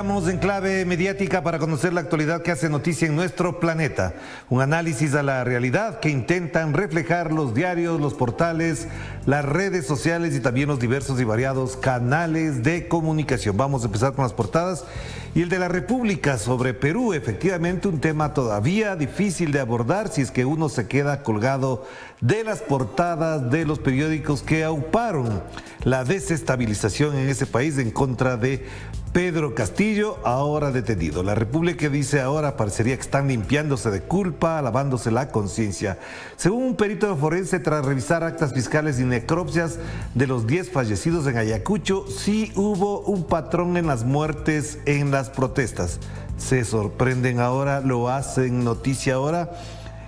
Estamos en clave mediática para conocer la actualidad que hace noticia en nuestro planeta. Un análisis a la realidad que intentan reflejar los diarios, los portales, las redes sociales y también los diversos y variados canales de comunicación. Vamos a empezar con las portadas. Y el de la República sobre Perú, efectivamente un tema todavía difícil de abordar si es que uno se queda colgado de las portadas de los periódicos que auparon la desestabilización en ese país en contra de Pedro Castillo, ahora detenido. La República dice ahora parecería que están limpiándose de culpa, lavándose la conciencia. Según un perito forense, tras revisar actas fiscales y necropsias de los 10 fallecidos en Ayacucho, sí hubo un patrón en las muertes en las protestas. Se sorprenden ahora, lo hacen noticia ahora.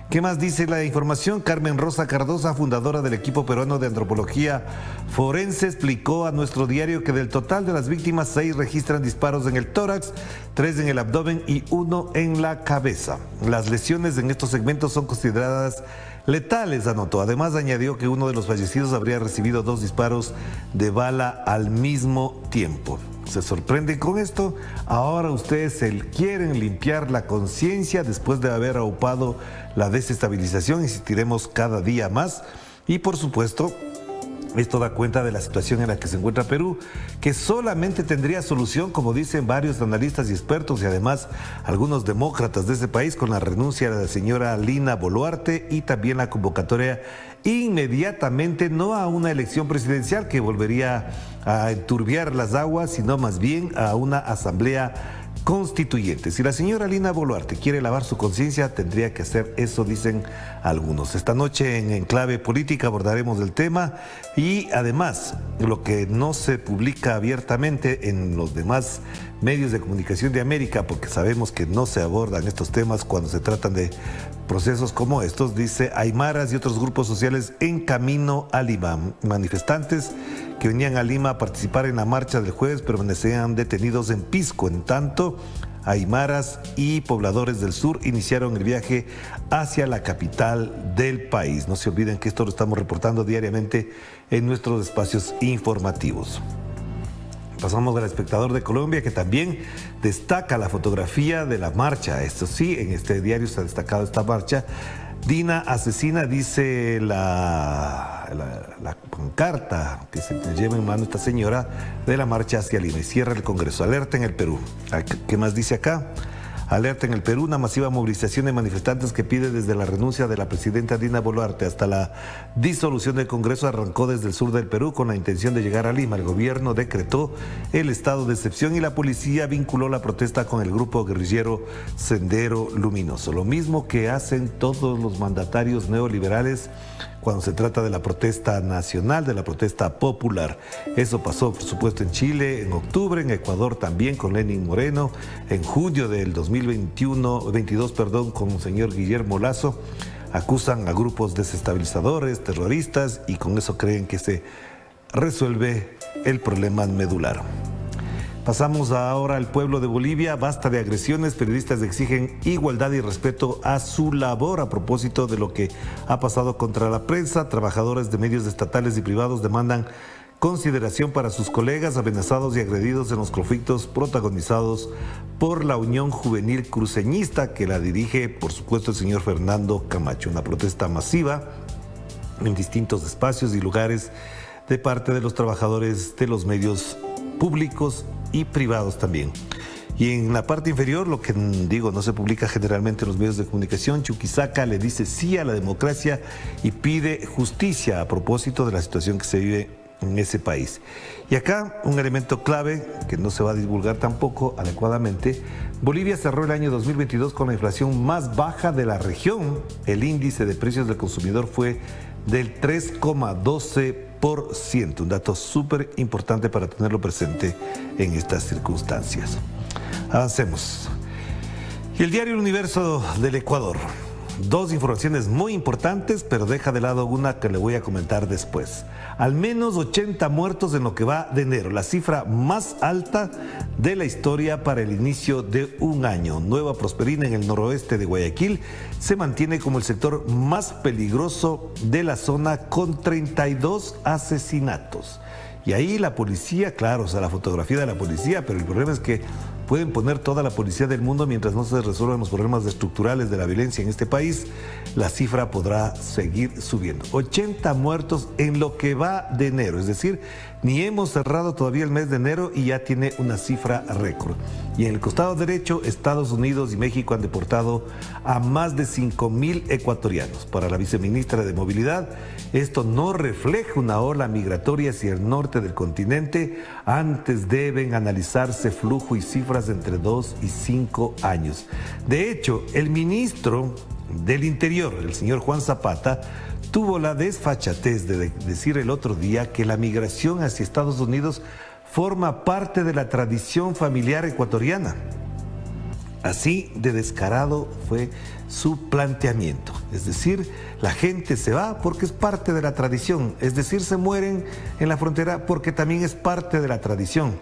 ¿Qué más dice la información? Carmen Rosa Cardosa, fundadora del equipo peruano de antropología forense, explicó a nuestro diario que del total de las víctimas, 6 registran disparos en el tórax, 3 en el abdomen y 1 en la cabeza. Las lesiones en estos segmentos son consideradas letales, anotó. Además añadió que uno de los fallecidos habría recibido 2 disparos de bala al mismo tiempo. ¿Se sorprenden con esto? Ahora ustedes quieren limpiar la conciencia después de haber aupado la desestabilización. Insistiremos cada día más. Y por supuesto, esto da cuenta de la situación en la que se encuentra Perú, que solamente tendría solución, como dicen varios analistas y expertos y además algunos demócratas de ese país, con la renuncia de la señora Dina Boluarte y también la convocatoria inmediatamente, no a una elección presidencial que volvería a enturbiar las aguas, sino más bien a una asamblea constituyente. Si la señora Dina Boluarte quiere lavar su conciencia, tendría que hacer eso, dicen algunos. Esta noche en Clave Política abordaremos el tema y además lo que no se publica abiertamente en los demás medios de comunicación de América, porque sabemos que no se abordan estos temas cuando se tratan de procesos como estos, dice: aymaras y otros grupos sociales en camino a Lima. Manifestantes que venían a Lima a participar en la marcha del jueves permanecían detenidos en Pisco. En tanto, aymaras y pobladores del sur iniciaron el viaje hacia la capital del país. No se olviden que esto lo estamos reportando diariamente en nuestros espacios informativos. Pasamos al Espectador de Colombia, que también destaca la fotografía de la marcha. Esto sí, en este diario se ha destacado esta marcha. Dina asesina, dice la pancarta que se lleva en mano esta señora de la marcha hacia Lima y cierra el Congreso. Alerta en el Perú. ¿Qué más dice acá? Alerta en el Perú, una masiva movilización de manifestantes que pide desde la renuncia de la presidenta Dina Boluarte hasta la disolución del Congreso arrancó desde el sur del Perú con la intención de llegar a Lima. El gobierno decretó el estado de excepción y la policía vinculó la protesta con el grupo guerrillero Sendero Luminoso. Lo mismo que hacen todos los mandatarios neoliberales cuando se trata de la protesta nacional, de la protesta popular. Eso pasó, por supuesto, en Chile en octubre, en Ecuador también con Lenín Moreno, en junio del 2022, con el señor Guillermo Lasso. Acusan a grupos desestabilizadores, terroristas, y con eso creen que se resuelve el problema medular. Pasamos ahora al pueblo de Bolivia. Basta de agresiones, periodistas exigen igualdad y respeto a su labor. A propósito de lo que ha pasado contra la prensa, trabajadores de medios estatales y privados demandan consideración para sus colegas amenazados y agredidos en los conflictos protagonizados por la Unión Juvenil Cruceñista, que la dirige, por supuesto, el señor Fernando Camacho. Una protesta masiva en distintos espacios y lugares de parte de los trabajadores de los medios públicos y privados también. Y en la parte inferior, lo que no se publica generalmente en los medios de comunicación, Chuquisaca le dice sí a la democracia y pide justicia a propósito de la situación que se vive en ese país. Y acá un elemento clave que no se va a divulgar tampoco adecuadamente: Bolivia cerró el año 2022 con la inflación más baja de la región. El índice de precios del consumidor fue del 3,12%, un dato súper importante para tenerlo presente en estas circunstancias. Avancemos. Y el diario El Universo del Ecuador. 2 informaciones muy importantes, pero deja de lado una que le voy a comentar después. Al menos 80 muertos en lo que va de enero, la cifra más alta de la historia para el inicio de un año. Nueva Prosperina, en el noroeste de Guayaquil, se mantiene como el sector más peligroso de la zona con 32 asesinatos. Y ahí la policía, claro, la fotografía de la policía, pero el problema es que pueden poner toda la policía del mundo mientras no se resuelvan los problemas estructurales de la violencia en este país, la cifra podrá seguir subiendo. 80 muertos en lo que va de enero, es decir, ni hemos cerrado todavía el mes de enero y ya tiene una cifra récord. Y en el costado derecho, Estados Unidos y México han deportado a más de 5,000 ecuatorianos. Para la viceministra de Movilidad, esto no refleja una ola migratoria hacia el norte del continente. Antes deben analizarse flujo y cifras entre 2 y 5 años. De hecho, el ministro del Interior, el señor Juan Zapata, tuvo la desfachatez de decir el otro día que la migración hacia Estados Unidos forma parte de la tradición familiar ecuatoriana. Así de descarado fue su planteamiento. Es decir, la gente se va porque es parte de la tradición. Es decir, se mueren en la frontera porque también es parte de la tradición.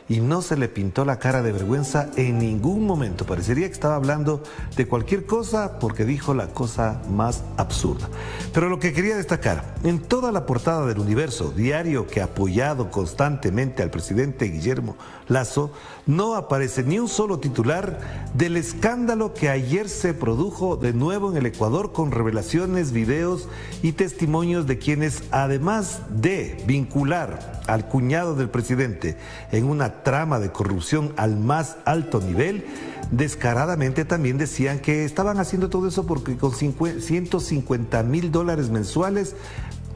Y no se le pintó la cara de vergüenza en ningún momento. Parecería que estaba hablando de cualquier cosa porque dijo la cosa más absurda. Pero lo que quería destacar, en toda la portada del Universo, diario que ha apoyado constantemente al presidente Guillermo Lasso, no aparece ni un solo titular del escándalo que ayer se produjo de nuevo en el Ecuador con revelaciones, videos y testimonios de quienes, además de vincular al cuñado del presidente en una trama de corrupción al más alto nivel, descaradamente también decían que estaban haciendo todo eso porque con $150,000 mensuales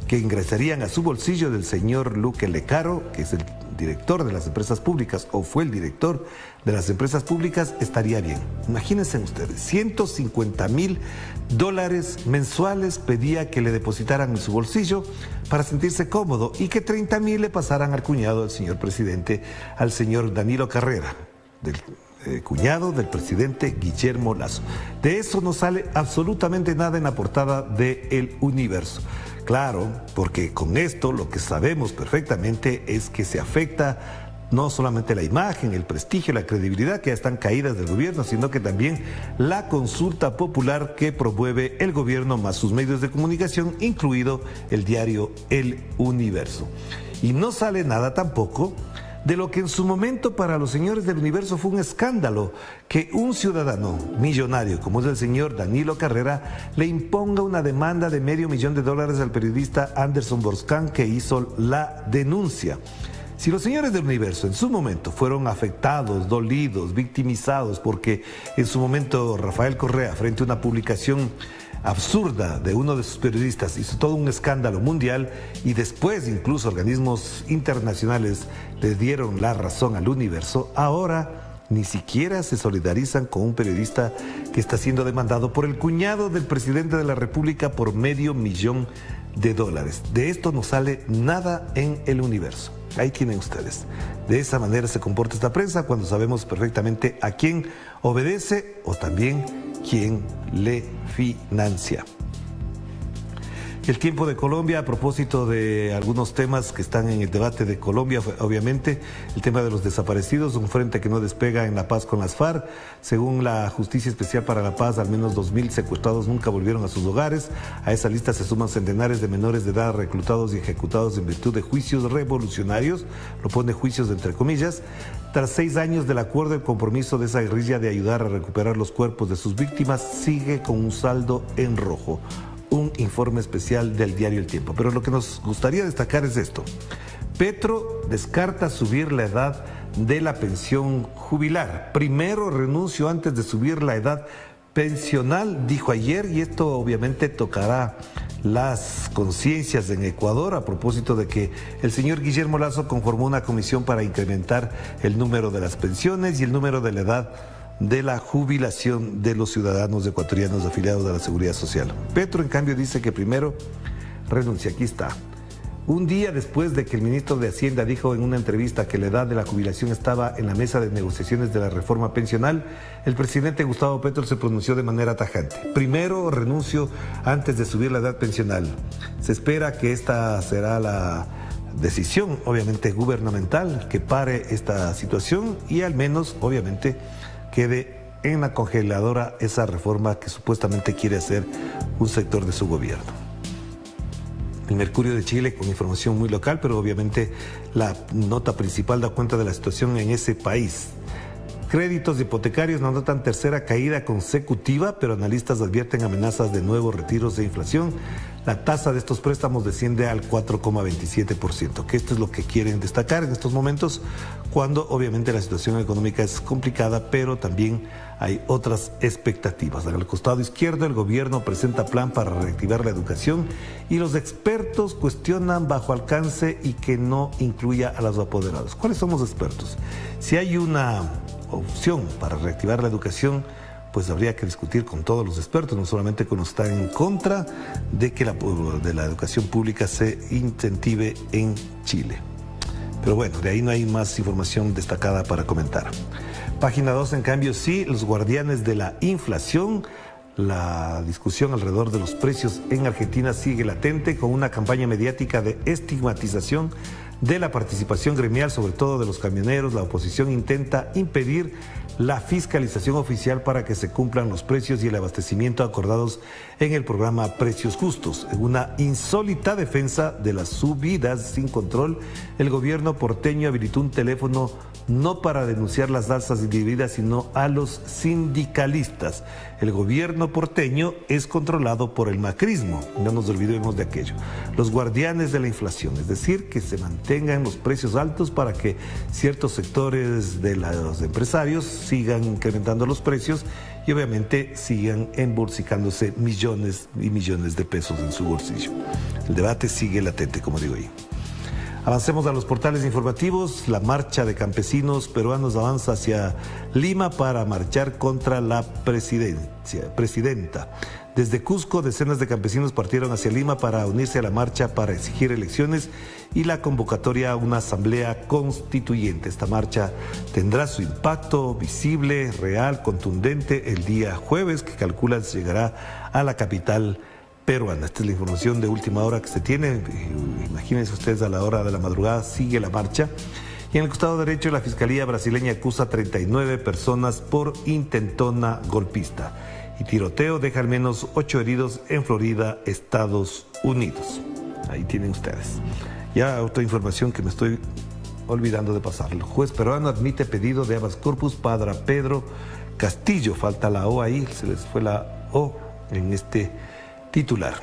que ingresarían a su bolsillo del señor Luque Lecaro, que es el director de las empresas públicas, o fue el director de las empresas públicas, estaría bien. Imagínense ustedes, $150,000 mensuales pedía que le depositaran en su bolsillo para sentirse cómodo y que 30,000 le pasaran al cuñado del señor presidente, al señor Danilo Carrera, del cuñado del presidente Guillermo Lasso. De eso no sale absolutamente nada en la portada de El Universo. Claro, porque con esto lo que sabemos perfectamente es que se afecta no solamente la imagen, el prestigio, la credibilidad que ya están caídas del gobierno, sino que también la consulta popular que promueve el gobierno más sus medios de comunicación, incluido el diario El Universo. Y no sale nada tampoco de lo que en su momento para los señores del Universo fue un escándalo, que un ciudadano millonario como es el señor Danilo Carrera le imponga una demanda de $500,000 al periodista Anderson Borscan, que hizo la denuncia. Si los señores del Universo en su momento fueron afectados, dolidos, victimizados, porque en su momento Rafael Correa, frente a una publicación absurda de uno de sus periodistas, hizo todo un escándalo mundial y después incluso organismos internacionales le dieron la razón al Universo, ahora ni siquiera se solidarizan con un periodista que está siendo demandado por el cuñado del presidente de la República por $500,000. De esto no sale nada en El Universo. Ahí tienen ustedes. De esa manera se comporta esta prensa cuando sabemos perfectamente a quién obedece o también quién le financia. El Tiempo de Colombia, a propósito de algunos temas que están en el debate de Colombia, obviamente, el tema de los desaparecidos, un frente que no despega en la paz con las FARC. Según la Justicia Especial para la Paz, al menos 2,000 secuestrados nunca volvieron a sus hogares. A esa lista se suman centenares de menores de edad reclutados y ejecutados en virtud de juicios revolucionarios, lo pone juicios entre comillas. Tras 6 años del acuerdo, el compromiso de esa guerrilla de ayudar a recuperar los cuerpos de sus víctimas sigue con un saldo en rojo. Un informe especial del diario El Tiempo. Pero lo que nos gustaría destacar es esto. Petro descarta subir la edad de la pensión jubilar. Primero renuncio antes de subir la edad pensional, dijo ayer, y esto obviamente tocará las conciencias en Ecuador a propósito de que el señor Guillermo Lasso conformó una comisión para incrementar el número de las pensiones y el número de la edad de la jubilación de los ciudadanos ecuatorianos afiliados a la Seguridad Social. Petro, en cambio, dice que primero renuncia. Aquí está. Un día después de que el ministro de Hacienda dijo en una entrevista que la edad de la jubilación estaba en la mesa de negociaciones de la reforma pensional, el presidente Gustavo Petro se pronunció de manera tajante. Primero renuncio antes de subir la edad pensional. Se espera que esta será la decisión, obviamente, gubernamental que pare esta situación y al menos, obviamente, quede en la congeladora esa reforma que supuestamente quiere hacer un sector de su gobierno. El Mercurio de Chile, con información muy local, pero obviamente la nota principal da cuenta de la situación en ese país. créditos hipotecarios no notan tercera caída consecutiva, pero analistas advierten amenazas de nuevos retiros e inflación. La tasa de estos préstamos desciende al 4,27%, que esto es lo que quieren destacar en estos momentos, cuando obviamente la situación económica es complicada, pero también hay otras expectativas. Al costado izquierdo, el gobierno presenta plan para reactivar la educación y los expertos cuestionan bajo alcance y que no incluya a los apoderados. ¿Cuáles son los expertos? Si hay una opción para reactivar la educación, pues habría que discutir con todos los expertos, no solamente con los que están en contra de que la educación pública se incentive en Chile. Pero bueno, de ahí no hay más información destacada para comentar. Página 2, en cambio, sí, los guardianes de la inflación. La discusión alrededor de los precios en Argentina sigue latente, con una campaña mediática de estigmatización de la participación gremial, sobre todo de los camioneros. La oposición intenta impedir la fiscalización oficial para que se cumplan los precios y el abastecimiento acordados en el programa Precios Justos. En una insólita defensa de las subidas sin control, el gobierno porteño habilitó un teléfono no para denunciar las alzas indebidas, sino a los sindicalistas. El gobierno porteño es controlado por el macrismo, no nos olvidemos de aquello. Los guardianes de la inflación, es decir, que se mantengan los precios altos para que ciertos sectores de los empresarios sigan incrementando los precios y obviamente sigan embolsicándose millones y millones de pesos en su bolsillo. El debate sigue latente, como digo ahí. Avancemos a los portales informativos. La marcha de campesinos peruanos avanza hacia Lima para marchar contra la presidenta. Desde Cusco, decenas de campesinos partieron hacia Lima para unirse a la marcha para exigir elecciones y la convocatoria a una asamblea constituyente. Esta marcha tendrá su impacto visible, real, contundente el día jueves, que calculan llegará a la capital peruana. Esta es la información de última hora que se tiene. Imagínense ustedes, a la hora de la madrugada sigue la marcha. Y en el costado derecho, la Fiscalía brasileña acusa a 39 personas por intentona golpista. Y tiroteo deja al menos 8 heridos en Florida, Estados Unidos. Ahí tienen ustedes. Ya otra información que me estoy olvidando de pasar. El juez peruano admite pedido de habeas corpus para Pedro Castillo. Falta la O ahí, se les fue la O en este titular.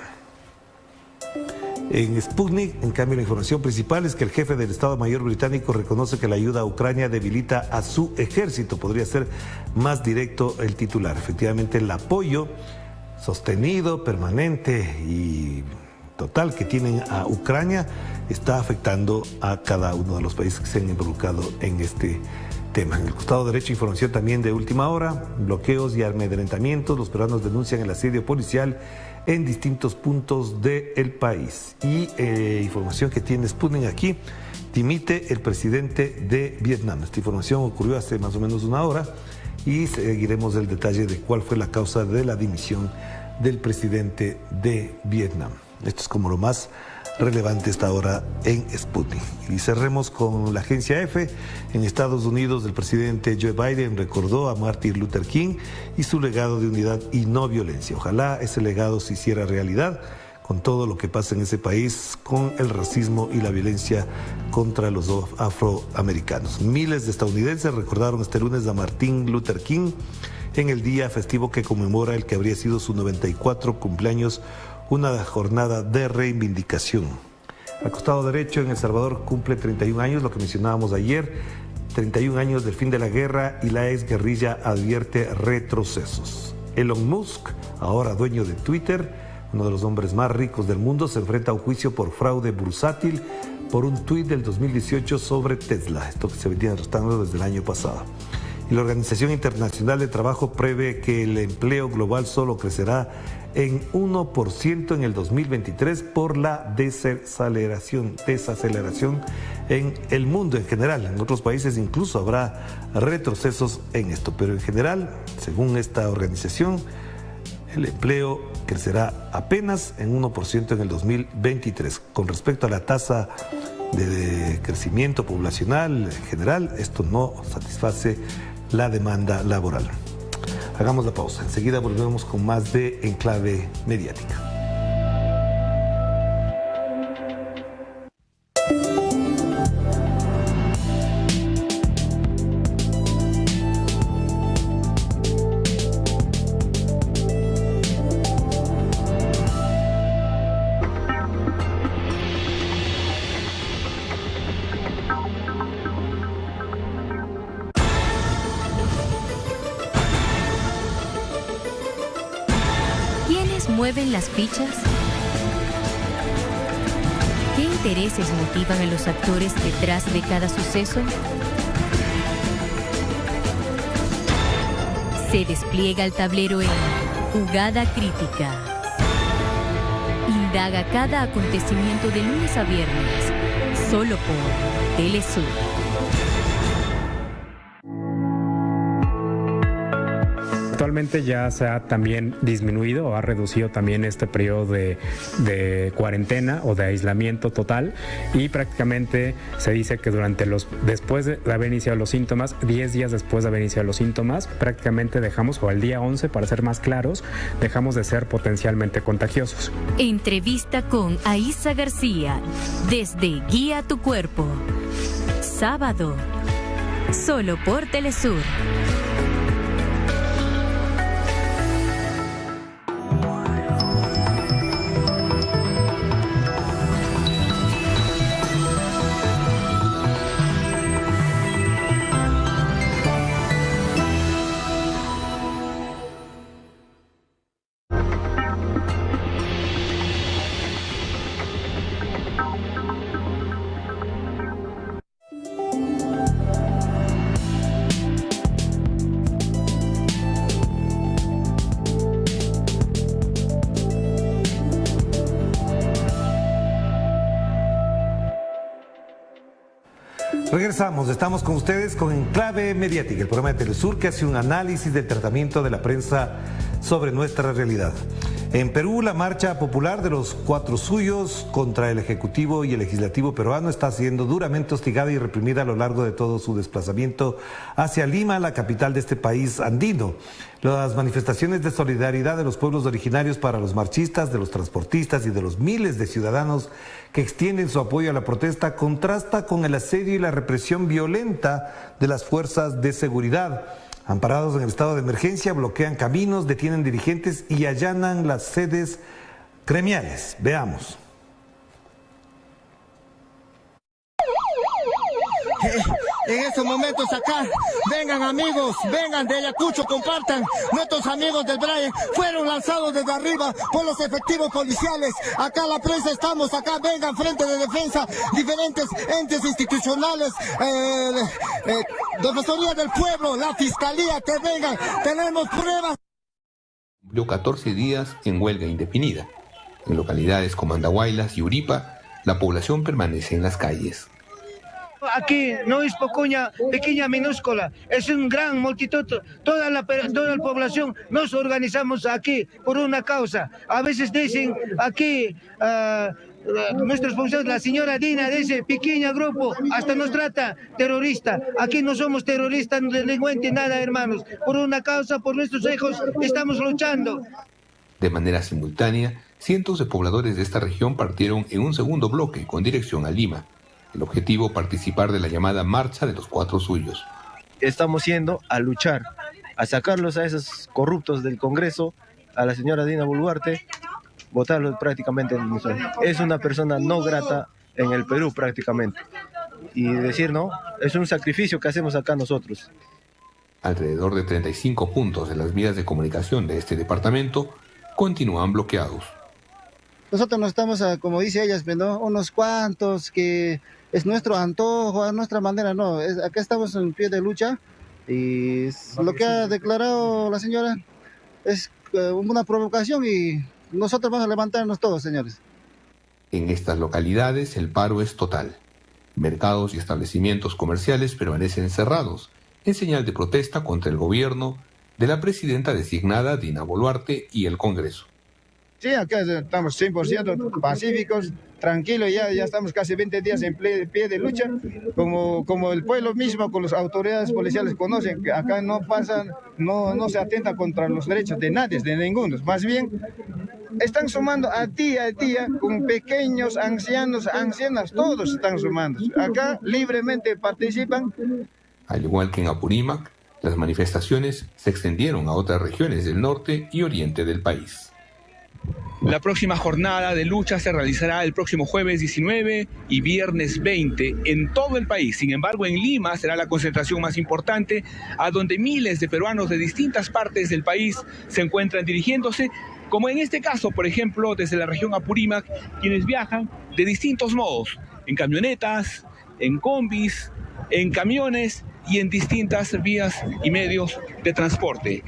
En Sputnik, en cambio, la información principal es que el jefe del Estado Mayor británico reconoce que la ayuda a Ucrania debilita a su ejército. Podría ser más directo el titular. Efectivamente, el apoyo sostenido, permanente y total que tienen a Ucrania está afectando a cada uno de los países que se han involucrado en este tema. En el costado derecho, información también de última hora, bloqueos y amedrentamientos. Los peruanos denuncian el asedio policial en distintos puntos del país. Y información que tiene Sputnik aquí, dimite el presidente de Vietnam. Esta información ocurrió hace más o menos una hora y seguiremos el detalle de cuál fue la causa de la dimisión del presidente de Vietnam. Esto es como lo más relevante esta hora en Sputnik. Y cerremos con la agencia EFE. En Estados Unidos, el presidente Joe Biden recordó a Martin Luther King y su legado de unidad y no violencia. Ojalá ese legado se hiciera realidad con todo lo que pasa en ese país, con el racismo y la violencia contra los afroamericanos. Miles de estadounidenses recordaron este lunes a Martin Luther King en el día festivo que conmemora el que habría sido su 94 cumpleaños, una jornada de reivindicación. Al costado derecho, en El Salvador cumple 31 años, lo que mencionábamos ayer, 31 años del fin de la guerra y la exguerrilla advierte retrocesos. Elon Musk, ahora dueño de Twitter, uno de los hombres más ricos del mundo, se enfrenta a un juicio por fraude bursátil por un tuit del 2018 sobre Tesla, esto que se venía arrastrando desde el año pasado. Y la Organización Internacional de Trabajo prevé que el empleo global solo crecerá en 1% en el 2023 por la desaceleración en el mundo en general. En otros países incluso habrá retrocesos en esto, pero en general, según esta organización, el empleo crecerá apenas en 1% en el 2023. Con respecto a la tasa de crecimiento poblacional en general, esto no satisface la demanda laboral. Hagamos la pausa. Enseguida volvemos con más de Enclave Mediática. mueven las fichas? ¿Qué intereses motivan a los actores detrás de cada suceso? Se despliega el tablero en Jugada Crítica. Indaga cada acontecimiento de lunes a viernes, solo por Telesur. Actualmente ya se ha también disminuido o ha reducido también este periodo de cuarentena o de aislamiento total, y prácticamente se dice que después de haber iniciado los síntomas, 10 días después de haber iniciado los síntomas, prácticamente dejamos, o al día 11 para ser más claros, dejamos de ser potencialmente contagiosos. Entrevista con Aisa García desde Guía tu Cuerpo. Sábado, solo por Telesur. Regresamos, estamos con ustedes con Enclave Mediática, el programa de Telesur que hace un análisis del tratamiento de la prensa sobre nuestra realidad. En Perú, la marcha popular de los Cuatro Suyos contra el Ejecutivo y el Legislativo peruano está siendo duramente hostigada y reprimida a lo largo de todo su desplazamiento hacia Lima, la capital de este país andino. Las manifestaciones de solidaridad de los pueblos originarios para los marchistas, de los transportistas y de los miles de ciudadanos que extienden su apoyo a la protesta contrasta con el asedio y la represión violenta de las fuerzas de seguridad. Amparados en el estado de emergencia, bloquean caminos, detienen dirigentes y allanan las sedes gremiales. Veamos. En estos momentos acá, vengan amigos, vengan de Ayacucho, compartan. Nuestros amigos del Braille fueron lanzados desde arriba por los efectivos policiales. Acá la prensa estamos, acá vengan, Frente de Defensa, diferentes entes institucionales, Defensoría del Pueblo, la Fiscalía, que vengan, tenemos pruebas. Cumplió 14 días en huelga indefinida. En localidades como Andahuaylas y Uripa, la población permanece en las calles. Aquí no es pequeña, minúscula, es una gran multitud, toda la población nos organizamos aquí por una causa. A veces dicen aquí, nuestros funcionarios, la señora Dina dice, pequeño grupo, hasta nos trata terrorista. Aquí no somos terroristas, no delincuentes, nada, hermanos. Por una causa, por nuestros hijos, estamos luchando. De manera simultánea, cientos de pobladores de esta región partieron en un segundo bloque con dirección a Lima. El objetivo, participar de la llamada Marcha de los Cuatro Suyos. Estamos yendo a luchar, a sacarlos a esos corruptos del Congreso, a la señora Dina Boluarte, votarlos prácticamente. Es una persona no grata en el Perú prácticamente. Y decir no, es un sacrificio que hacemos acá nosotros. Alrededor de 35 puntos de las vías de comunicación de este departamento continúan bloqueados. Nosotros no estamos, como dice ellas, ¿no? Unos cuantos que es nuestro antojo, a nuestra manera, no. Acá estamos en pie de lucha y lo que ha declarado la señora es una provocación y nosotros vamos a levantarnos todos, señores. En estas localidades el paro es total. Mercados y establecimientos comerciales permanecen cerrados en señal de protesta contra el gobierno de la presidenta designada Dina Boluarte y el Congreso. Sí, acá estamos 100% pacíficos, tranquilos, ya estamos casi 20 días en pie de lucha, como el pueblo mismo, con las autoridades policiales conocen, que acá no pasan, no se atenta contra los derechos de nadie, de ninguno, más bien están sumando a día, con pequeños, ancianos, ancianas, todos están sumando, acá libremente participan. Al igual que en Apurímac, las manifestaciones se extendieron a otras regiones del norte y oriente del país. La próxima jornada de lucha se realizará el próximo jueves 19 y viernes 20 en todo el país. Sin embargo, en Lima será la concentración más importante, a donde miles de peruanos de distintas partes del país se encuentran dirigiéndose como en este caso, por ejemplo, desde la región Apurímac, quienes viajan de distintos modos, en camionetas, en combis, en camiones y en distintas vías y medios de transporte.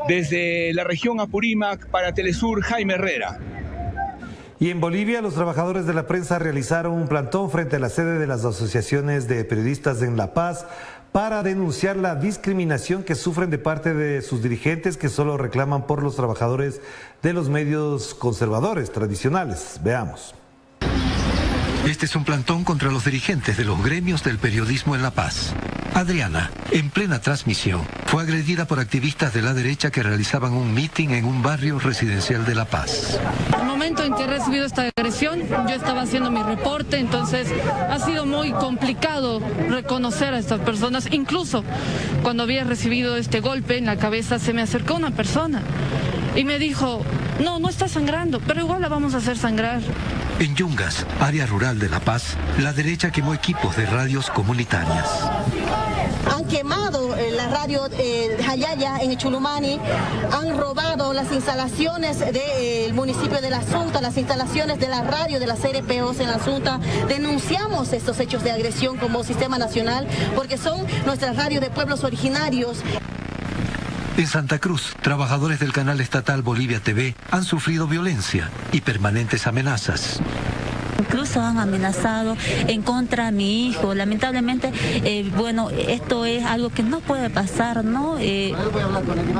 Desde la región Apurímac para Telesur, Jaime Herrera. Y en Bolivia, los trabajadores de la prensa realizaron un plantón frente a la sede de las asociaciones de periodistas en La Paz para denunciar la discriminación que sufren de parte de sus dirigentes, que solo reclaman por los trabajadores de los medios conservadores tradicionales. Veamos. Este es un plantón contra los dirigentes de los gremios del periodismo en La Paz. Adriana, en plena transmisión, fue agredida por activistas de la derecha que realizaban un mitin en un barrio residencial de La Paz. Al momento en que he recibido esta agresión, yo estaba haciendo mi reporte, entonces ha sido muy complicado reconocer a estas personas. Incluso cuando había recibido este golpe en la cabeza, se me acercó una persona y me dijo, no está sangrando, pero igual la vamos a hacer sangrar. En Yungas, área rural de La Paz, la derecha quemó equipos de radios comunitarias. Han quemado la radio Jayaya en Chulumani, han robado las instalaciones del municipio de La Asunta, las instalaciones de la radio de las RPOs en La Asunta. Denunciamos estos hechos de agresión como Sistema Nacional porque son nuestras radios de pueblos originarios. En Santa Cruz, trabajadores del canal estatal Bolivia TV han sufrido violencia y permanentes amenazas. Incluso han amenazado en contra de mi hijo. Lamentablemente, esto es algo que no puede pasar, ¿no?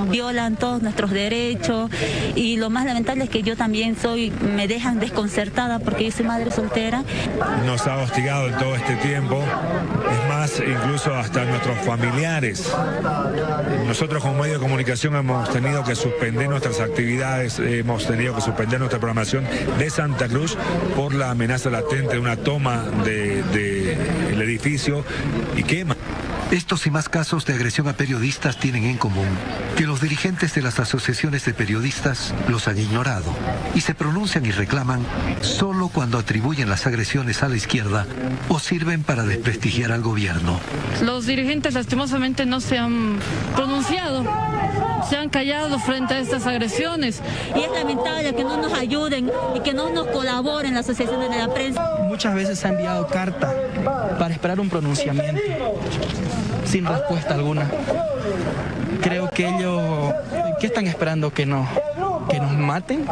Violan todos nuestros derechos y lo más lamentable es que yo también me dejan desconcertada porque yo soy madre soltera. Nos ha hostigado en todo este tiempo, es más, incluso hasta nuestros familiares. Nosotros como medio de comunicación hemos tenido que suspender nuestras actividades, hemos tenido que suspender nuestra programación de Santa Cruz por la amenaza latente de una toma del edificio y quema. Estos y más casos de agresión a periodistas tienen en común que los dirigentes de las asociaciones de periodistas los han ignorado y se pronuncian y reclaman solo cuando atribuyen las agresiones a la izquierda o sirven para desprestigiar al gobierno. Los dirigentes lastimosamente no se han pronunciado, se han callado frente a estas agresiones. Y es lamentable que no nos ayuden y que no nos colaboren las asociaciones de la prensa. Muchas veces se ha enviado carta para esperar un pronunciamiento, sin respuesta alguna. Creo que ellos, ¿qué están esperando? ¿Que nos maten?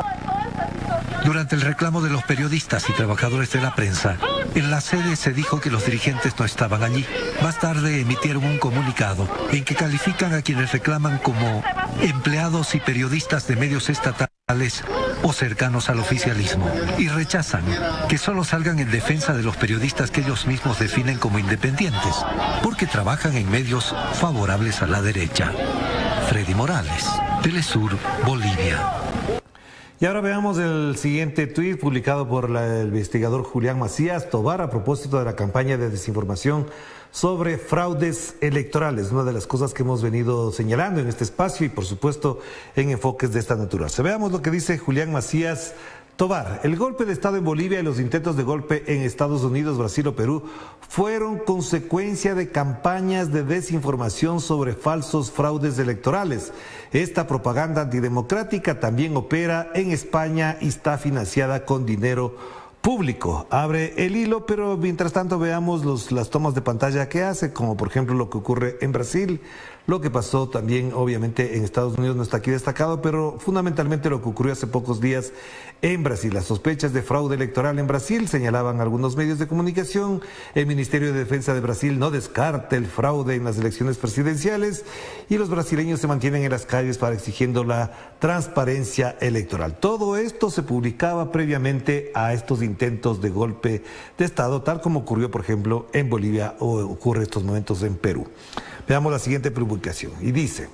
Durante el reclamo de los periodistas y trabajadores de la prensa, en la sede se dijo que los dirigentes no estaban allí. Más tarde emitieron un comunicado en que califican a quienes reclaman como empleados y periodistas de medios estatales o cercanos al oficialismo y rechazan que solo salgan en defensa de los periodistas que ellos mismos definen como independientes, porque trabajan en medios favorables a la derecha. Freddy Morales, Telesur, Bolivia. Y ahora veamos el siguiente tuit publicado por el investigador Julián Macías Tobar a propósito de la campaña de desinformación sobre fraudes electorales, una de las cosas que hemos venido señalando en este espacio y por supuesto en enfoques de esta naturaleza. Veamos lo que dice Julián Macías Tobar. El golpe de Estado en Bolivia y los intentos de golpe en Estados Unidos, Brasil o Perú fueron consecuencia de campañas de desinformación sobre falsos fraudes electorales. Esta propaganda antidemocrática también opera en España y está financiada con dinero público. Abre el hilo, pero mientras tanto veamos las tomas de pantalla que hace, como por ejemplo lo que ocurre en Brasil, lo que pasó también obviamente en Estados Unidos no está aquí destacado, pero fundamentalmente lo que ocurrió hace pocos días en Brasil. Las sospechas de fraude electoral en Brasil señalaban algunos medios de comunicación. El Ministerio de Defensa de Brasil no descarta el fraude en las elecciones presidenciales y los brasileños se mantienen en las calles para exigiendo la transparencia electoral. Todo esto se publicaba previamente a estos intentos de golpe de Estado, tal como ocurrió por ejemplo en Bolivia o ocurre en estos momentos en Perú. Veamos la siguiente publicación y dice,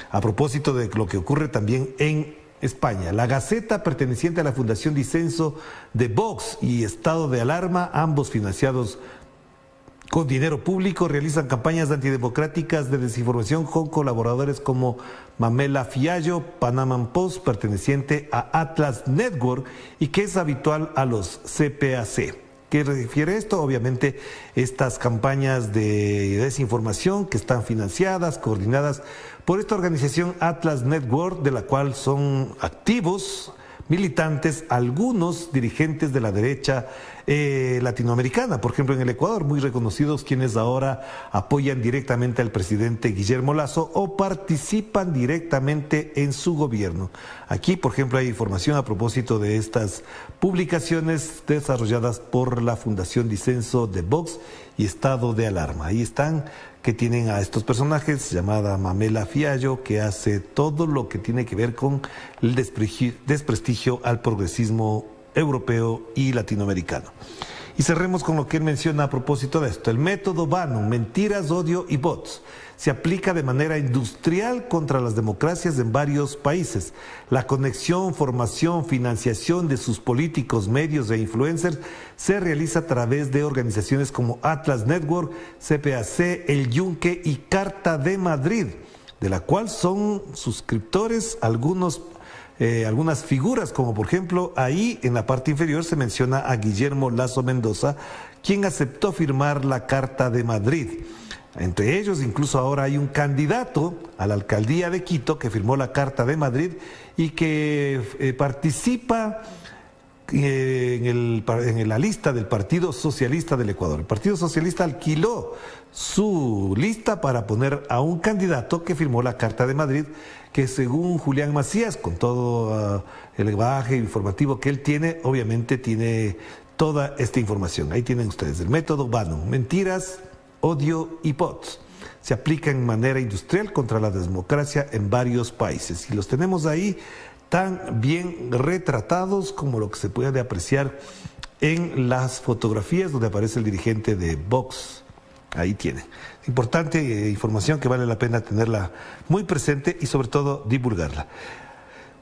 a propósito de lo que ocurre también en España, la Gaceta perteneciente a la Fundación Disenso de Vox y Estado de Alarma, ambos financiados con dinero público, realizan campañas antidemocráticas de desinformación con colaboradores como Mamela Fiallo, Panama Post, perteneciente a Atlas Network y que es habitual a los CPAC. ¿Qué refiere esto? Obviamente estas campañas de desinformación que están financiadas, coordinadas por esta organización Atlas Network, de la cual son activos militantes, algunos dirigentes de la derecha latinoamericana, por ejemplo en el Ecuador, muy reconocidos quienes ahora apoyan directamente al presidente Guillermo Lasso o participan directamente en su gobierno. Aquí, por ejemplo, hay información a propósito de estas publicaciones desarrolladas por la Fundación Disenso de Vox y Estado de Alarma. Ahí están, que tienen a estos personajes, llamada Mamela Fiallo, que hace todo lo que tiene que ver con el desprestigio al progresismo europeo y latinoamericano. Y cerremos con lo que él menciona a propósito de esto. El método Bannon, mentiras, odio y bots, se aplica de manera industrial contra las democracias en varios países. La conexión, formación, financiación de sus políticos, medios e influencers se realiza a través de organizaciones como Atlas Network, CPAC, El Yunque y Carta de Madrid, de la cual son suscriptores algunas figuras, como por ejemplo ahí en la parte inferior se menciona a Guillermo Lasso Mendoza, quien aceptó firmar la Carta de Madrid. Entre ellos incluso ahora hay un candidato a la alcaldía de Quito que firmó la Carta de Madrid y que participa en la lista del Partido Socialista del Ecuador. El Partido Socialista alquiló su lista para poner a un candidato que firmó la Carta de Madrid, que según Julián Macías, con todo el bagaje informativo que él tiene, obviamente tiene toda esta información. Ahí tienen ustedes el método Bannon, mentiras, odio y bots. Se aplica en manera industrial contra la democracia en varios países. Y los tenemos ahí tan bien retratados como lo que se puede apreciar en las fotografías donde aparece el dirigente de Vox. Ahí tiene. Importante información que vale la pena tenerla muy presente y sobre todo divulgarla.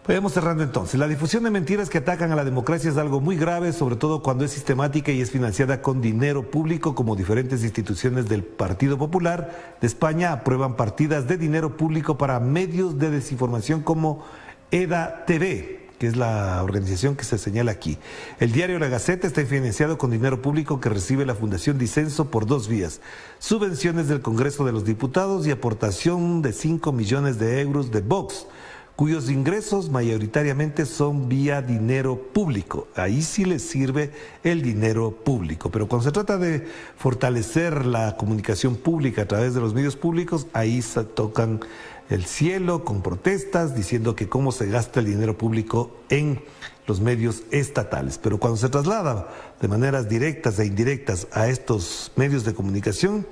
Vayamos cerrando entonces. La difusión de mentiras que atacan a la democracia es algo muy grave, sobre todo cuando es sistemática y es financiada con dinero público, como diferentes instituciones del Partido Popular de España aprueban partidas de dinero público para medios de desinformación como EDA TV, que es la organización que se señala aquí. El diario La Gaceta está financiado con dinero público que recibe la Fundación Disenso por dos vías: subvenciones del Congreso de los Diputados y aportación de 5 millones de euros de Vox, cuyos ingresos mayoritariamente son vía dinero público. Ahí sí les sirve el dinero público, pero cuando se trata de fortalecer la comunicación pública a través de los medios públicos, ahí se tocan el cielo con protestas diciendo que cómo se gasta el dinero público en los medios estatales. Pero cuando se traslada de maneras directas e indirectas a estos medios de comunicación,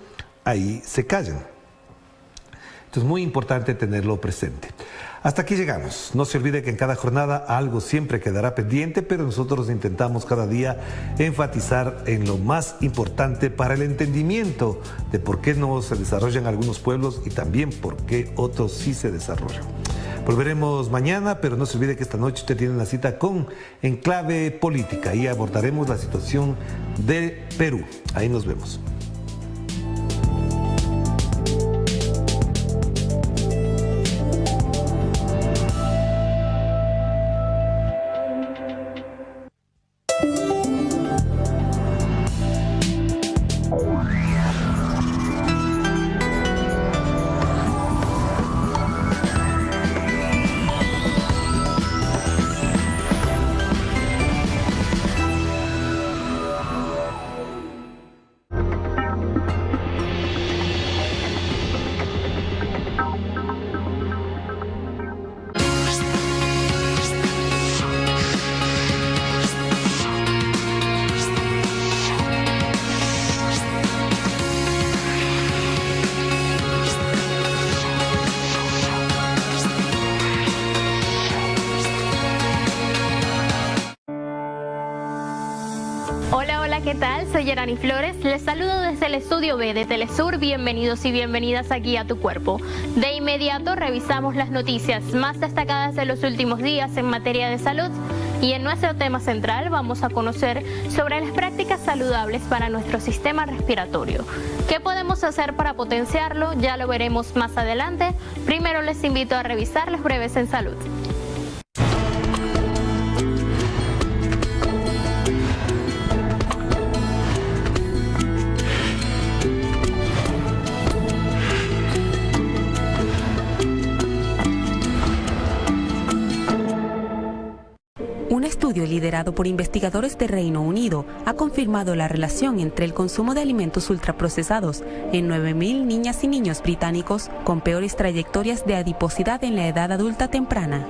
ahí se callan. Entonces es muy importante tenerlo presente. Hasta aquí llegamos. No se olvide que en cada jornada algo siempre quedará pendiente, pero nosotros intentamos cada día enfatizar en lo más importante para el entendimiento de por qué no se desarrollan algunos pueblos y también por qué otros sí se desarrollan. Volveremos mañana, pero no se olvide que esta noche usted tiene una cita con Enclave Política y abordaremos la situación de Perú. Ahí nos vemos. ¿Qué tal? Soy Yerani Flores, les saludo desde el estudio B de Telesur. Bienvenidos y bienvenidas aquí a Tu Cuerpo. De inmediato revisamos las noticias más destacadas de los últimos días en materia de salud y en nuestro tema central vamos a conocer sobre las prácticas saludables para nuestro sistema respiratorio. ¿Qué podemos hacer para potenciarlo? Ya lo veremos más adelante. Primero les invito a revisar las breves en salud. estudio liderado por investigadores de Reino Unido ha confirmado la relación entre el consumo de alimentos ultraprocesados en 9.000 niñas y niños británicos con peores trayectorias de adiposidad en la edad adulta temprana.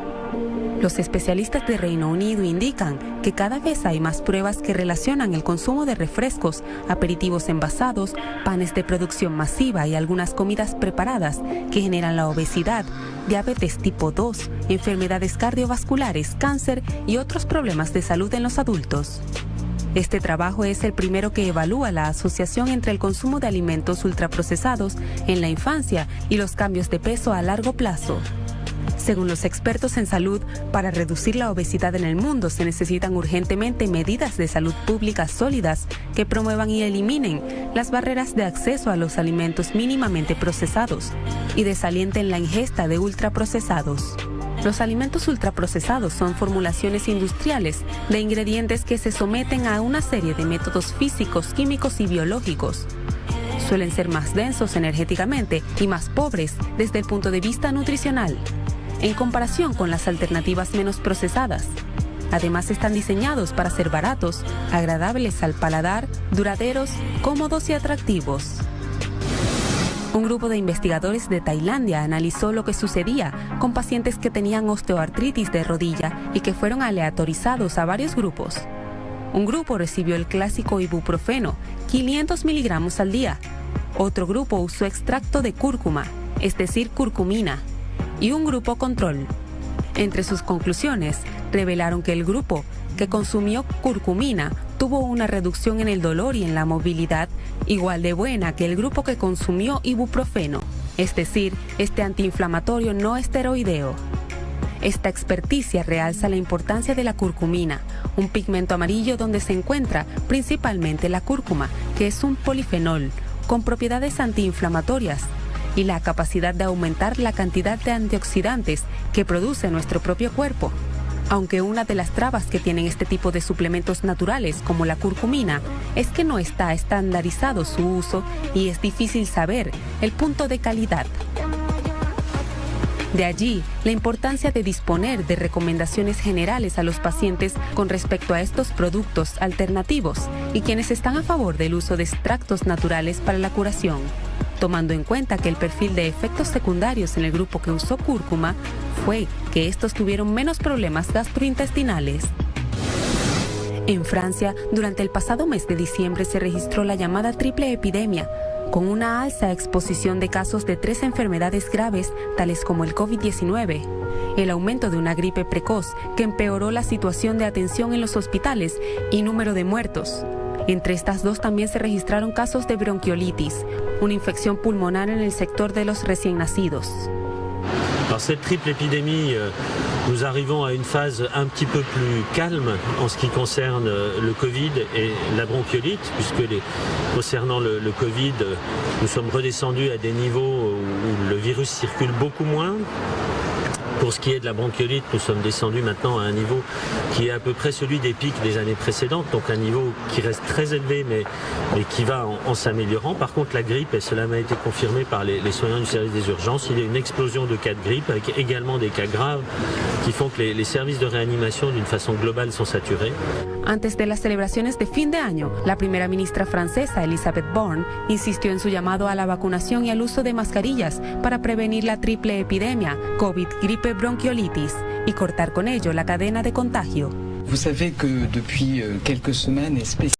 Los especialistas de Reino Unido indican que cada vez hay más pruebas que relacionan el consumo de refrescos, aperitivos envasados, panes de producción masiva y algunas comidas preparadas que generan la obesidad, diabetes tipo 2, enfermedades cardiovasculares, cáncer y otros problemas de salud en los adultos. Este trabajo es el primero que evalúa la asociación entre el consumo de alimentos ultraprocesados en la infancia y los cambios de peso a largo plazo. Según los expertos en salud, para reducir la obesidad en el mundo se necesitan urgentemente medidas de salud pública sólidas que promuevan y eliminen las barreras de acceso a los alimentos mínimamente procesados y desalienten la ingesta de ultraprocesados. Los alimentos ultraprocesados son formulaciones industriales de ingredientes que se someten a una serie de métodos físicos, químicos y biológicos. Suelen ser más densos energéticamente y más pobres desde el punto de vista nutricional, en comparación con las alternativas menos procesadas. Además, están diseñados para ser baratos, agradables al paladar, duraderos, cómodos y atractivos. Un grupo de investigadores de Tailandia analizó lo que sucedía con pacientes que tenían osteoartritis de rodilla y que fueron aleatorizados a varios grupos. Un grupo recibió el clásico ibuprofeno, 500 miligramos al día. Otro grupo usó extracto de cúrcuma, es decir, curcumina, y un grupo control. Entre sus conclusiones, revelaron que el grupo que consumió curcumina tuvo una reducción en el dolor y en la movilidad igual de buena que el grupo que consumió ibuprofeno, es decir, este antiinflamatorio no esteroideo. Esta experticia realza la importancia de la curcumina, un pigmento amarillo donde se encuentra principalmente la cúrcuma, que es un polifenol con propiedades antiinflamatorias, y la capacidad de aumentar la cantidad de antioxidantes que produce nuestro propio cuerpo. Aunque una de las trabas que tienen este tipo de suplementos naturales como la curcumina es que no está estandarizado su uso y es difícil saber el punto de calidad. De allí, la importancia de disponer de recomendaciones generales a los pacientes con respecto a estos productos alternativos y quienes están a favor del uso de extractos naturales para la curación, tomando en cuenta que el perfil de efectos secundarios en el grupo que usó cúrcuma fue que estos tuvieron menos problemas gastrointestinales. En Francia, durante el pasado mes de diciembre se registró la llamada triple epidemia, con una alza exposición de casos de 3 enfermedades graves, tales como el COVID-19, el aumento de una gripe precoz que empeoró la situación de atención en los hospitales y número de muertos. Entre estas dos también se registraron casos de bronquiolitis, una infección pulmonar en el sector de los recién nacidos. Alors cette triple épidémie, nous arrivons à une phase un petit peu plus calme en ce qui concerne le Covid et la bronchiolite, puisque concernant le Covid, nous sommes redescendus à des niveaux où le virus circule beaucoup moins. Pour ce qui est de la bronchiolite, nous sommes descendus maintenant à un niveau qui est à peu près celui des pics des années précédentes, donc un niveau qui reste très élevé mais qui va en s'améliorant. Par contre, la grippe, et cela m'a été confirmé par les soignants du service des urgences, il y a une explosion de cas de grippe avec également des cas graves qui font que les services de réanimation d'une façon globale sont saturés. Antes de las celebraciones de fin de año, la primera ministra francesa, Elisabeth Borne, insistió en su llamado a la vacunación y al uso de mascarillas para prevenir la triple epidemia, COVID, gripe, bronquiolitis, y cortar con ello la cadena de contagio. Vous savez que depuis quelques semaines,